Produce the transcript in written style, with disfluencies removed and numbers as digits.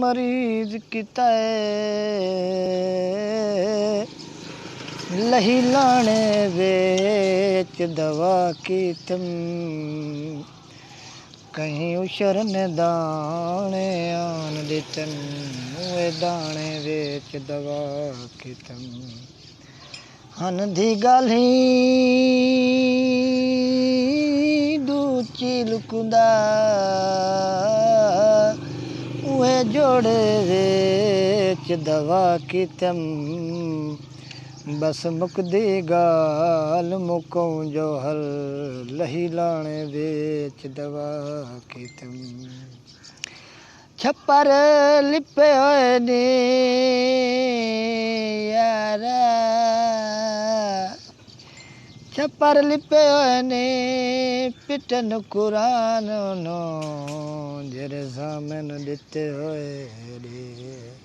मरीज किता लही लाने वेच दवा की तुम कहीं उशरन दाने आन दितन वे दाने वेच दवा की तुम हन दी गाली दूची लुकुंदा वे जोड़े वेच दवा की तुम बस मुकदी गाल मुकों जो हल लही लाने वेच दवा की तुम छप्पर लिपे होए ने यारा छप्पर लिपे होए ने पिटन कुरान नो जेरे सामन दिते होए रे।